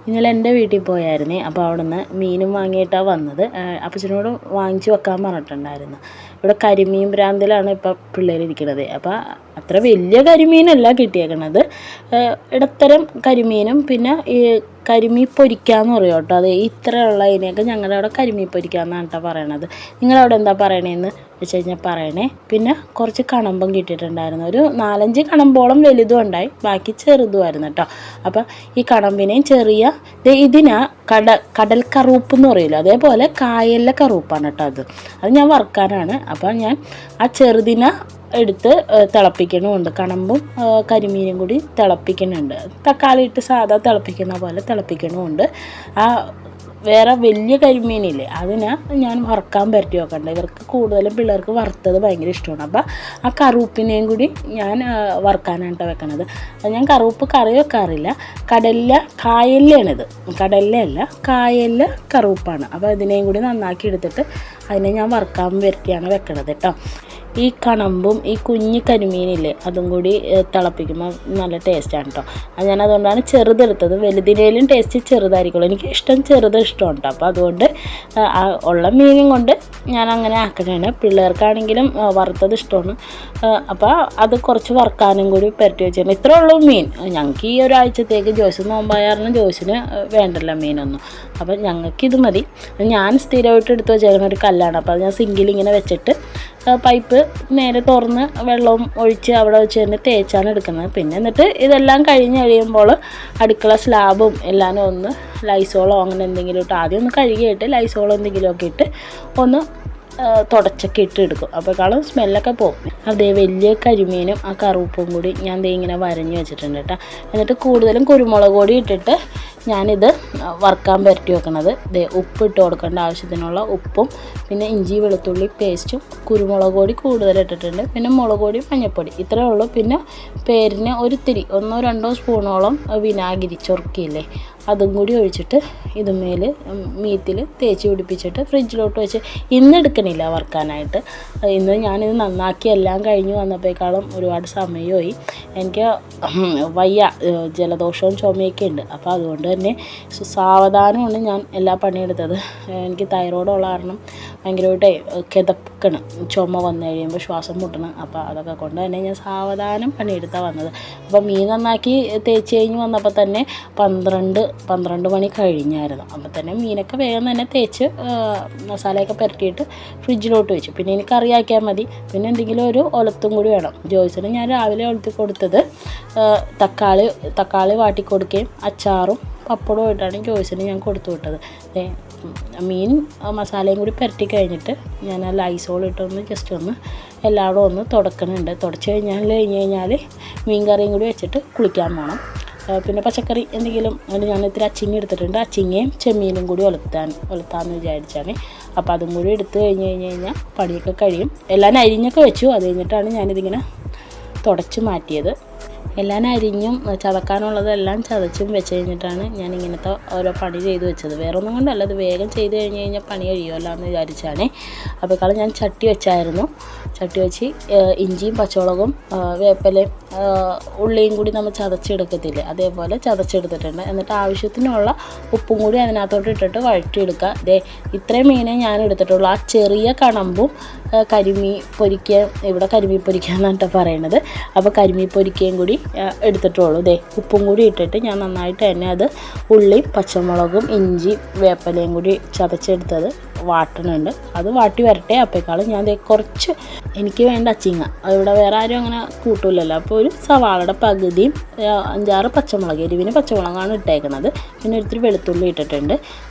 ഇന്നലെ എൻ്റെ വീട്ടിൽ പോയായിരുന്നേ. അപ്പോൾ അവിടെ നിന്ന് മീനും വാങ്ങിയിട്ടാണ് വന്നത്. അപ്പച്ചനോട് വാങ്ങിച്ച് വെക്കാൻ പറഞ്ഞിട്ടുണ്ടായിരുന്നു. ഇവിടെ കരിമീൻ ഭ്രാന്തിലാണ് ഇപ്പോൾ പിള്ളേരിരിക്കുന്നത്. അപ്പോൾ അത്ര വലിയ കരിമീനല്ല കിട്ടിയേക്കണത്, ഇടത്തരം കരിമീനും പിന്നെ ഈ കരിമീൻ പൊരിക്കാന്ന് പറയും കേട്ടോ. അത് ഇത്രയുള്ള അതിനെയൊക്കെ ഞങ്ങളുടെ അവിടെ കരിമീൻ പൊരിക്കാന്നാണ് കേട്ടോ പറയണത്. നിങ്ങളവിടെ എന്താ പറയണതെന്ന് വെച്ച് കഴിഞ്ഞാൽ പറയണേ. പിന്നെ കുറച്ച് കണമ്പം കിട്ടിയിട്ടുണ്ടായിരുന്നു, ഒരു 4-5 കണമ്പോളം വലുതും ഉണ്ടായി, ബാക്കി ചെറുതുമായിരുന്നു കേട്ടോ. അപ്പം ഈ കണമ്പിനെയും ചെറിയ ഇതിനാ കടൽ കറുപ്പ് എന്ന് പറയുമല്ലോ, അതേപോലെ കായലിലെ കറുപ്പാണ് കേട്ടോ. അത് ഞാൻ വറുക്കാനാണ്. അപ്പം ഞാൻ ആ ചെറുതിനെ എടുത്ത് തിളപ്പിക്കണമുണ്ട്. കണമ്പും കരിമീനും കൂടി തിളപ്പിക്കുന്നുണ്ട്. തക്കാളി ഇട്ട് സാധാ തിളപ്പിക്കുന്ന പോലെ തിളപ്പിക്കണമുണ്ട്. ആ വേറെ വലിയ കരിമീനില്ലേ, അതിനെ ഞാൻ വറുക്കാൻ പരട്ടി വെക്കണ്ട. ഇവർക്ക് കൂടുതലും പിള്ളേർക്ക് വറുത്തത് ഭയങ്കര ഇഷ്ടമാണ്. അപ്പോൾ ആ കറുപ്പിനെയും കൂടി ഞാൻ വറുക്കാനായിട്ട് വെക്കണത്. ഞാൻ കറുപ്പ് കറി വെക്കാറില്ല, കായലിലാണിത്, കടലിലെ അല്ല, കായലിലെ കറുപ്പാണ്. അപ്പോൾ ഇതിനെയും കൂടി നന്നാക്കി എടുത്തിട്ട് അതിനെ ഞാൻ വറുക്കാൻ പരട്ടിയാണ് വെക്കണത് കേട്ടോ. ഈ കണമ്പും ഈ കുഞ്ഞ് കരിമീനില്ലേ അതും കൂടി തിളപ്പിക്കുമ്പോൾ നല്ല ടേസ്റ്റാണ് കേട്ടോ. അത് ഞാൻ അതുകൊണ്ടാണ് ചെറുതെടുത്തത്. വലുതിനേലും ടേസ്റ്റ് ചെറുതായിരിക്കുള്ളൂ, എനിക്ക് ഇഷ്ടം ചെറുത് ഇഷ്ടമാണ് കേട്ടോ. അപ്പോൾ അതുകൊണ്ട് ഉള്ള മീനും കൊണ്ട് ഞാൻ അങ്ങനെ ആക്കണതാണ്. പിള്ളേർക്കാണെങ്കിലും വറുത്തത് ഇഷ്ടമാണ്. അപ്പോൾ അത് കുറച്ച് വറുക്കാനും കൂടി പരട്ടി വെച്ചിരുന്നു. ഇത്രേ ഉള്ളൂ മീൻ ഞങ്ങൾക്ക് ഈ ഒരാഴ്ചത്തേക്ക്. ജോസ് നോമ്പായാറിന് ജോസിന് വേണ്ടല്ല മീനൊന്നും. അപ്പം ഞങ്ങൾക്കിത് മതി. ഞാൻ സ്ഥിരമായിട്ട് എടുത്ത് വെച്ചേക്കുന്ന ഒരു കല്ലാണ്. അപ്പോൾ അത് ഞാൻ സിങ്കിലിങ്ങനെ വെച്ചിട്ട് പൈപ്പ് നേരെ തുറന്ന് വെള്ളവും ഒഴിച്ച് അവിടെ വെച്ച് തന്നെ തേച്ചാണ് എടുക്കുന്നത്. പിന്നെ എന്നിട്ട് ഇതെല്ലാം കഴിഞ്ഞ് കഴിയുമ്പോൾ അടുക്കള സ്ലാബും എല്ലാം ഒന്ന് ലൈസോളോ അങ്ങനെ എന്തെങ്കിലും ഇട്ട് ആദ്യം ഒന്ന് കഴുകിയിട്ട് ലൈസോളോ എന്തെങ്കിലുമൊക്കെ ഇട്ട് ഒന്ന് തുടച്ചൊക്കെ ഇട്ട് എടുക്കും. അപ്പോഴേക്കാളും സ്മെല്ലൊക്കെ പോകും. അതേ വലിയ കരിമീനും ആ കറുപ്പും കൂടി ഞാൻ ദേ ഇങ്ങനെ വരഞ്ഞ് വെച്ചിട്ടുണ്ട് കേട്ടോ. എന്നിട്ട് കൂടുതലും കുരുമുളക് പൊടി ഇട്ടിട്ട് ഞാനിത് വറുക്കാൻ പരട്ടി വെക്കണത്. ദേ ഉപ്പ് ഇട്ട് കൊടുക്കേണ്ട ആവശ്യത്തിനുള്ള ഉപ്പും പിന്നെ ഇഞ്ചി വെളുത്തുള്ളി പേസ്റ്റും കുരുമുളക് പൊടി കൂടുതൽ ഇട്ടിട്ടുണ്ട്. പിന്നെ മുളക് പൊടി മഞ്ഞൾപ്പൊടി ഇത്രയേ ഉള്ളൂ. പിന്നെ പേരിന് ഒരിത്തിരി 1-2 സ്പൂണോളം വിനാഗിരി ചൊറുക്കിയില്ലേ അതും കൂടി ഒഴിച്ചിട്ട് ഇതുമേൽ മീത്തിൽ തേച്ച് പിടിപ്പിച്ചിട്ട് ഫ്രിഡ്ജിലോട്ട് വെച്ച് ഇന്ന് എടുക്കണില്ല വറുക്കാനായിട്ട്. ഇന്ന് ഞാനിത് നന്നാക്കി എല്ലാം കഴിഞ്ഞ് വന്നപ്പോഴേക്കാളും ഒരുപാട് സമയമായി. എനിക്ക് വയ്യ, ജലദോഷവും ചുമയൊക്കെ ഉണ്ട്. അപ്പോൾ അതുകൊണ്ട് തന്നെ സാവധാനമാണ് ഞാൻ എല്ലാ പണിയെടുത്തത്. എനിക്ക് തൈറോയ്ഡുള്ള കാരണം ഭയങ്കരമായിട്ട് കിതക്കണം, ചുമ വന്നു കഴിയുമ്പോൾ ശ്വാസം മുട്ടണം. അപ്പോൾ അതൊക്കെ കൊണ്ട് തന്നെ ഞാൻ സാവധാനം പണിയെടുത്താണ് വന്നത്. അപ്പോൾ മീൻ നന്നാക്കി തേച്ച് കഴിഞ്ഞ് വന്നപ്പോൾ തന്നെ 12 മണി കഴിഞ്ഞായിരുന്നു. അപ്പോൾ തന്നെ മീനൊക്കെ വേഗം തന്നെ തേച്ച് മസാലയൊക്കെ പുരട്ടിയിട്ട് ഫ്രിഡ്ജിലോട്ട് വെച്ചു. പിന്നെ എനിക്ക് കറിയാക്കിയാൽ മതി. പിന്നെ എന്തെങ്കിലും ഒരു ഒലത്തും കൂടി വേണം. ജോയ്സിന് ഞാൻ രാവിലെ ഒലത്തി കൊടുത്തത് തക്കാളി വാട്ടി കൊടുക്കുകയും അച്ചാറും പപ്പടവും ആയിട്ടാണ് ജോയ്സിന് ഞാൻ കൊടുത്തു വിട്ടത്. മീൻ മസാലയും കൂടി പുരട്ടി കഴിഞ്ഞിട്ട് ഞാൻ ആ ലൈസോൾ ഇട്ടൊന്ന് ജസ്റ്റ് ഒന്ന് എല്ലായിടും ഒന്ന് തുടക്കണുണ്ട്. തുടച്ച് കഴിഞ്ഞാൽ മീൻ കറിയും കൂടി വെച്ചിട്ട് കുളിക്കാൻ പോകണം. പിന്നെ പച്ചക്കറി എന്തെങ്കിലും ഞാൻ ഇത്തിരി അച്ചിങ്ങ എടുത്തിട്ടുണ്ട്. അച്ചിങ്ങയും ചെമ്മീനും കൂടി ഒലത്താമെന്ന് വിചാരിച്ചാണ്. അപ്പോൾ അതും കൂടി എടുത്ത് കഴിഞ്ഞാൽ പണിയൊക്കെ കഴിയും. എല്ലാം അരിഞ്ഞൊക്കെ വെച്ചു. അത് കഴിഞ്ഞിട്ടാണ് ഞാനിതിങ്ങനെ തുടച്ച് മാറ്റിയത്. എല്ലാം അരിഞ്ഞും ചതക്കാനുള്ളതെല്ലാം ചതച്ചും വെച്ച് കഴിഞ്ഞിട്ടാണ് ഞാൻ ഇങ്ങനത്തെ ഓരോ പണി ചെയ്ത് വെച്ചത്. വേറെ ഒന്നും കൊണ്ടല്ല, അത് വേഗം ചെയ്ത് കഴിഞ്ഞാൽ പണി കഴിയുമല്ലോ എന്ന് വിചാരിച്ചാണ്. അപ്പോൾ ഞാൻ ചട്ടി വെച്ചായിരുന്നു. ചട്ടി വെച്ച് ഇഞ്ചിയും പച്ചമുളകും വേപ്പിലയും ഉള്ളിയും കൂടി നമ്മൾ ചതച്ചെടുക്കത്തില്ലേ, അതേപോലെ ചതച്ചെടുത്തിട്ടുണ്ട്. എന്നിട്ട് ആവശ്യത്തിനുള്ള ഉപ്പും കൂടി അതിനകത്തോട്ട് ഇട്ടിട്ട് വഴറ്റിയെടുക്കുക. ഇത്രയും മീനേ ഞാൻ എടുത്തിട്ടുള്ളൂ. ആ ചെറിയ കണമ്പും കരിമീൻ പൊരിക്കുക, ഇവിടെ കരിമീൻ പൊരിക്കുക എന്നാണ് പറയണത്. അപ്പോൾ കരിമീൻ പൊരിക്കുകയും കൂടി എടുത്തിട്ടുള്ളൂ. ഉപ്പും കൂടി ഇട്ടിട്ട് ഞാൻ നന്നായിട്ട് തന്നെ അത് ഉള്ളിയും പച്ചമുളകും ഇഞ്ചി വേപ്പിലയും കൂടി ചതച്ചെടുത്തത് വാട്ടണുണ്ട്. അത് വാട്ടി വരട്ടെ. അപ്പോഴേക്കാളും ഞാൻ കുറച്ച് എനിക്ക് വേണ്ട അച്ചിങ്ങ, ഇവിടെ വേറെ ആരും അങ്ങനെ കൂട്ടില്ലല്ലോ. അപ്പോൾ ഒരു സവാളയുടെ പകുതിയും 5-6 പച്ചമുളക്, എരിവിന് പച്ചമുളകാണ് ഇട്ടേക്കണത്. പിന്നെ ഒരിത്തിരി വെളുത്തുള്ളി ഇട്ടിട്ടുണ്ട്.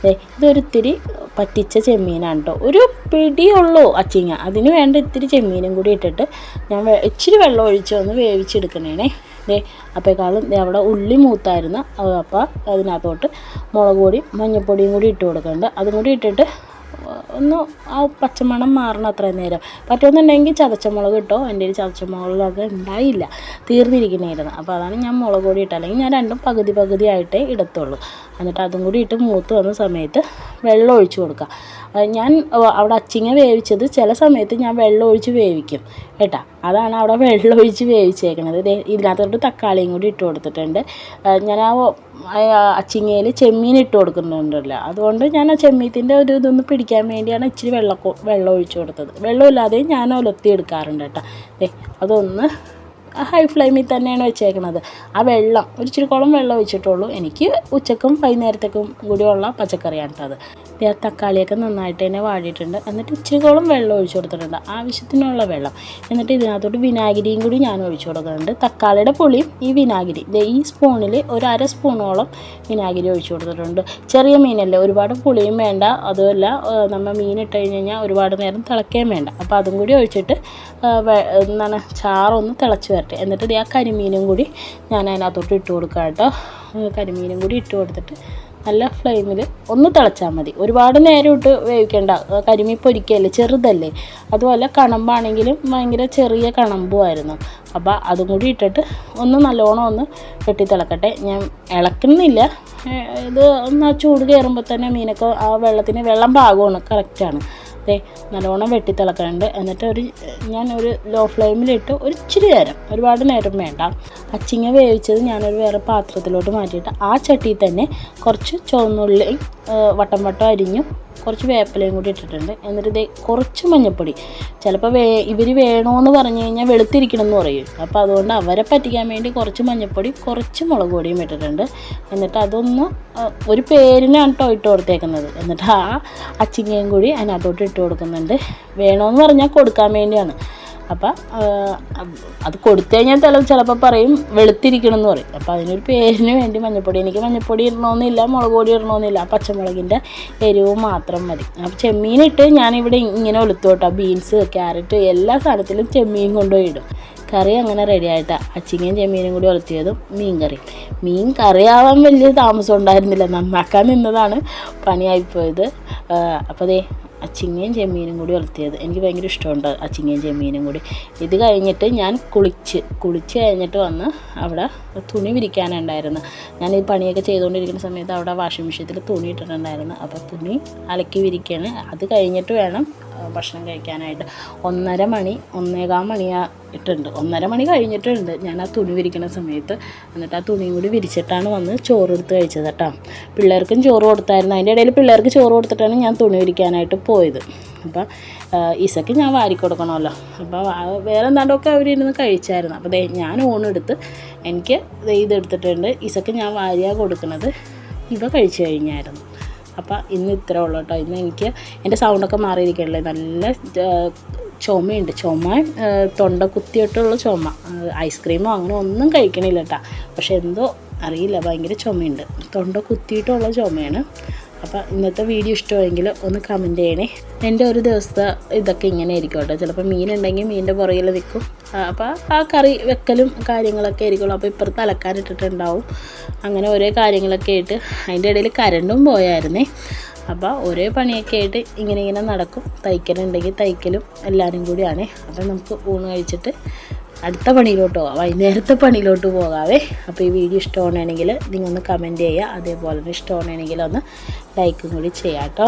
ഇതൊരിത്തിരി പറ്റിച്ച ചെമ്മീനാണ് കേട്ടോ. ഒരു പിടിയുള്ളൂ അച്ചിങ്ങ, അതിന് വേണ്ട ഇത്തിരി ചെമ്മീനും കൂടി ഇട്ടിട്ട് ഞാൻ ഇച്ചിരി വെള്ളം ഒഴിച്ച് ഒന്ന് വേവിച്ചെടുക്കണേ. അപ്പോഴേക്കാളും അവിടെ ഉള്ളി മൂത്തായിരുന്നു. അപ്പോൾ അതിനകത്തോട്ട് മുളക് പൊടിയും മഞ്ഞൾപ്പൊടിയും കൂടി ഇട്ട് കൊടുക്കുന്നുണ്ട്. അതും കൂടി ഇട്ടിട്ട് ഒന്ന് ആ പച്ചമണം മാറണം അത്രയും നേരം. പറ്റുമെന്നുണ്ടെങ്കിൽ ചതച്ചമുളക് ഇട്ടോ. എൻ്റെ ഒരു ചതച്ചമുളക് ഉണ്ടായില്ല, തീർന്നിരിക്കണമായിരുന്നു. അപ്പോൾ അതാണ് ഞാൻ മുളക് പൊടി ഇട്ടത്. അല്ലെങ്കിൽ ഞാൻ രണ്ടും പകുതി പകുതിയായിട്ടേ ഇടത്തുള്ളൂ. എന്നിട്ട് അതും കൂടി ഇട്ട് മൂത്ത് വന്ന സമയത്ത് വെള്ളം ഒഴിച്ച് കൊടുക്കുക. ഞാൻ അവിടെ അച്ചിങ്ങ വേവിച്ചത് ചില സമയത്ത് ഞാൻ വെള്ളം ഒഴിച്ച് വേവിക്കും കേട്ടോ. അതാണ് അവിടെ വെള്ളം ഒഴിച്ച് വേവിച്ചേക്കണത്. ഇതിനകത്തോട്ട് തക്കാളിയും കൂടി ഇട്ട് കൊടുത്തിട്ടുണ്ട്. ഞാൻ ആ അച്ചിങ്ങയിൽ ചെമ്മീൻ ഇട്ട് കൊടുക്കുന്നുണ്ടല്ലോ, അതുകൊണ്ട് ഞാൻ ആ ചെമ്മീത്തിൻ്റെ ഒരു ഇതൊന്ന് പിടിക്കാൻ വേണ്ടിയാണ് ഇച്ചിരി വെള്ളം ഒഴിച്ച് കൊടുത്തത്. വെള്ളമില്ലാതെ ഞാൻ ഒലത്തി എടുക്കാറുണ്ട് കേട്ടോ. അതൊന്ന് ഹൈ ഫ്ലെയിമിൽ തന്നെയാണ് വെച്ചേക്കുന്നത്. ആ വെള്ളം ഒരു ഇച്ചിരിക്കോളം വെള്ളം ഒഴിച്ചിട്ടുള്ളൂ. എനിക്ക് ഉച്ചക്കും വൈകുന്നേരത്തേക്കും കൂടിയുള്ള പച്ചക്കറിയാണ് കേട്ടോ അത്. തക്കാളിയൊക്കെ നന്നായിട്ട് തന്നെ വാടിയിട്ടുണ്ട്. എന്നിട്ട് ഇച്ചിരിക്കോളം വെള്ളം ഒഴിച്ചു കൊടുത്തിട്ടുണ്ട്, ആവശ്യത്തിനുള്ള വെള്ളം. എന്നിട്ട് ഇതിനകത്തോട്ട് വിനാഗിരിയും കൂടി ഞാൻ ഒഴിച്ചു കൊടുക്കുന്നുണ്ട്. തക്കാളിയുടെ പുളിയും ഈ വിനാഗിരി ഈ സ്പൂണിൽ ഒരു അര സ്പൂണോളം വിനാഗിരി ഒഴിച്ചു കൊടുത്തിട്ടുണ്ട്. ചെറിയ മീനല്ലേ, ഒരുപാട് പുളിയും വേണ്ട, അതുമല്ല നമ്മൾ മീൻ ഇട്ട് കഴിഞ്ഞാൽ ഒരുപാട് നേരം തിളക്കുകയും വേണ്ട. അപ്പോൾ അതും കൂടി ഒഴിച്ചിട്ട് എന്താണ് ചാറൊന്ന് തിളച്ച് വരട്ടെ. എന്നിട്ട് ആ കരിമീനും കൂടി ഞാൻ അതിനകത്തോട്ട് ഇട്ട് കൊടുക്കാം കേട്ടോ. കരിമീനും കൂടി ഇട്ട് കൊടുത്തിട്ട് നല്ല ഫ്ലെയിമിൽ ഒന്ന് തിളച്ചാൽ മതി. ഒരുപാട് നേരം ഇട്ട് വേവിക്കേണ്ട, കരിമീൻ പൊരിക്കല്ലേ, ചെറുതല്ലേ. അതുപോലെ കണമ്പാണെങ്കിലും ഭയങ്കര ചെറിയ കണമ്പുമായിരുന്നു. അപ്പോൾ അതും കൂടി ഇട്ടിട്ട് ഒന്ന് നല്ലോണം ഒന്ന് വെട്ടി തിളക്കട്ടെ. ഞാൻ ഇളക്കുന്നില്ല, ഇത് ഒന്ന് ആ ചൂട് കയറുമ്പോൾ തന്നെ മീനൊക്കെ ആ വെള്ളത്തിന് വെള്ളം പാകമാണ്, കറക്റ്റാണ്. നല്ലോണം വെട്ടി തിളക്കുന്നുണ്ട്. എന്നിട്ട് ഞാനൊരു ലോ ഫ്ലെയിമിലിട്ട് ഒരു ഇച്ചിരി നേരം, ഒരുപാട് നേരം വേണ്ട. അച്ചിങ്ങ വേവിച്ചത് ഞാനൊരു വേറെ പാത്രത്തിലോട്ട് മാറ്റിയിട്ട് ആ ചട്ടിയിൽ തന്നെ കുറച്ച് ചുവന്നുള്ളി വട്ടം വട്ടം അരിഞ്ഞു കുറച്ച് വേപ്പിലയും കൂടി ഇട്ടിട്ടുണ്ട്. എന്നിട്ട് കുറച്ച് മഞ്ഞൾപ്പൊടി, ചിലപ്പോൾ ഇവർ വേണമെന്ന് പറഞ്ഞു കഴിഞ്ഞാൽ വെളുത്തിരിക്കണം എന്ന് പറയും. അപ്പോൾ അതുകൊണ്ട് അവരെ പറ്റിക്കാൻ വേണ്ടി കുറച്ച് മഞ്ഞൾപ്പൊടി കുറച്ച് മുളക് പൊടിയും ഇട്ടിട്ടുണ്ട്. എന്നിട്ട് അതൊന്ന് ഒരു പേരിനാണ് കേട്ടോ ഇട്ട് കൊടുത്തേക്കുന്നത്. എന്നിട്ട് ആ അച്ചിങ്ങയും കൂടി അതിനകത്തോട്ട് ഇട്ട് കൊടുക്കുന്നുണ്ട്. വേണമെന്ന് പറഞ്ഞാൽ കൊടുക്കാൻ വേണ്ടിയാണ്. അപ്പം അത് കൊടുത്തു കഴിഞ്ഞാൽ ചിലപ്പോൾ പറയും വെളുത്തിരിക്കണം എന്ന് പറയും. അപ്പോൾ അതിനൊരു പേരിന് വേണ്ടി മഞ്ഞൾപ്പൊടി, എനിക്ക് മഞ്ഞൾപ്പൊടി ഇടണമെന്നില്ല, മുളക് പൊടി ഇടണമെന്നില്ല, പച്ചമുളകിൻ്റെ എരിവ് മാത്രം മതി. അപ്പോൾ ചെമ്മീനിട്ട് ഞാനിവിടെ ഇങ്ങനെ ഒലുത്തു കേട്ടോ. ബീൻസ്, ക്യാരറ്റ് എല്ലാ സാധനത്തിലും ചെമ്മീൻ കൊണ്ടുപോയി ഇടും. കറി അങ്ങനെ റെഡി ആയിട്ടാണ്. അച്ചിങ്ങയും ചെമ്മീനും കൂടി ഒലത്തിയതും മീൻ കറിയാവാൻ വലിയ താമസം ഉണ്ടായിരുന്നില്ല, നന്നാക്കാൻ നിന്നതാണ് പണിയായിപ്പോയത്. അപ്പോൾ അച്ചിങ്ങയും ചെമ്മീനും കൂടി ഒലത്തിയത് എനിക്ക് ഭയങ്കര ഇഷ്ടമുണ്ട്. അച്ചിങ്ങയും ചെമ്മീനും കൂടി ഇത് കഴിഞ്ഞിട്ട് ഞാൻ കുളിച്ച് കഴിഞ്ഞിട്ട് വന്ന് അവിടെ തുണി വിരിക്കാനുണ്ടായിരുന്നു. ഞാൻ ഈ പണിയൊക്കെ ചെയ്തുകൊണ്ടിരിക്കുന്ന സമയത്ത് അവിടെ വാഷിംഗ് മെഷീനിൽ തുണി ഇട്ടിട്ടുണ്ടായിരുന്നു. അപ്പോൾ തുണി അലക്കി വിരിക്കുകയാണ്. അത് കഴിഞ്ഞിട്ട് വേണം ഭക്ഷണം കഴിക്കാനായിട്ട്. 1:30 മണി 1:15 മണിയായിട്ടുണ്ട്. 1:30 മണി കഴിഞ്ഞിട്ടുണ്ട് ഞാൻ ആ തുണി വിരിക്കുന്ന സമയത്ത്. എന്നിട്ട് ആ തുണിയും കൂടി വിരിച്ചിട്ടാണ് വന്ന് ചോറ് എടുത്ത് കഴിച്ചത് കേട്ടോ. പിള്ളേർക്കും ചോറ് കൊടുത്തായിരുന്നു. അതിൻ്റെ ഇടയിൽ പിള്ളേർക്ക് ചോറ് കൊടുത്തിട്ടാണ് ഞാൻ തുണി വിരിക്കാനായിട്ട് പോയത്. അപ്പം ഈസയ്ക്ക് ഞാൻ വാരി കൊടുക്കണമല്ലോ. അപ്പോൾ വേറെ എന്താണ്ടൊക്കെ അവരിരുന്ന് കഴിച്ചായിരുന്നു. അപ്പോൾ ഞാൻ ഊണെടുത്ത് എനിക്ക് ഇതെടുത്തിട്ടുണ്ട്. ഈസയ്ക്ക് ഞാൻ വാരിയാണ് കൊടുക്കുന്നത്. ഇവ കഴിച്ചു കഴിഞ്ഞായിരുന്നു. അപ്പോൾ ഇന്ന് ഇത്ര ഉള്ളൂ കേട്ടോ. ഇന്ന് എനിക്ക് എൻ്റെ സൗണ്ടൊക്കെ മാറിയിരിക്കണല്ലേ, നല്ല ചുമയുണ്ട്. തൊണ്ട കുത്തിയിട്ടുള്ള ചുമ. ഐസ്ക്രീമോ അങ്ങനെ ഒന്നും കഴിക്കണില്ല കേട്ടോ. പക്ഷെ എന്തോ അറിയില്ല, ഭയങ്കര ചുമയുണ്ട്, തൊണ്ട കുത്തിയിട്ടുള്ള ചുമയാണ്. അപ്പോൾ ഇന്നത്തെ വീഡിയോ ഇഷ്ടമായെങ്കിൽ ഒന്ന് കമൻറ്റ് ചെയ്യണേ. എൻ്റെ ഒരു ദിവസത്തെ ഇതൊക്കെ ഇങ്ങനെ ആയിരിക്കും കേട്ടോ. ചിലപ്പോൾ മീനുണ്ടെങ്കിൽ മീനിൻ്റെ പുറകിൽ നിൽക്കും. അപ്പോൾ ആ കറി വെക്കലും കാര്യങ്ങളൊക്കെ ആയിരിക്കുള്ളൂ. അപ്പോൾ ഇപ്പുറത്ത് അലക്കാനിട്ടിട്ടുണ്ടാവും. അങ്ങനെ ഓരോ കാര്യങ്ങളൊക്കെ ആയിട്ട് അതിൻ്റെ ഇടയിൽ കരണ്ടും പോയായിരുന്നേ. അപ്പോൾ ഓരോ പണിയൊക്കെ ആയിട്ട് ഇങ്ങനെ നടക്കും. തയ്ക്കലുണ്ടെങ്കിൽ തയ്ക്കലും എല്ലാവരും കൂടിയാണ്. അപ്പോൾ നമുക്ക് ഊണ് കഴിച്ചിട്ട് അടുത്ത പണിയിലോട്ട് പോകാം, വൈകുന്നേരത്തെ പണിയിലോട്ട് പോകാവേ. അപ്പോൾ ഈ വീഡിയോ ഇഷ്ടമാണെങ്കിൽ നിങ്ങൾ ഒന്ന് കമൻറ്റ് ചെയ്യുക. അതേപോലെ തന്നെ ഇഷ്ടമാണെങ്കിൽ ഒന്ന് ലൈക്കും കൂടി ചെയ്യാം കേട്ടോ.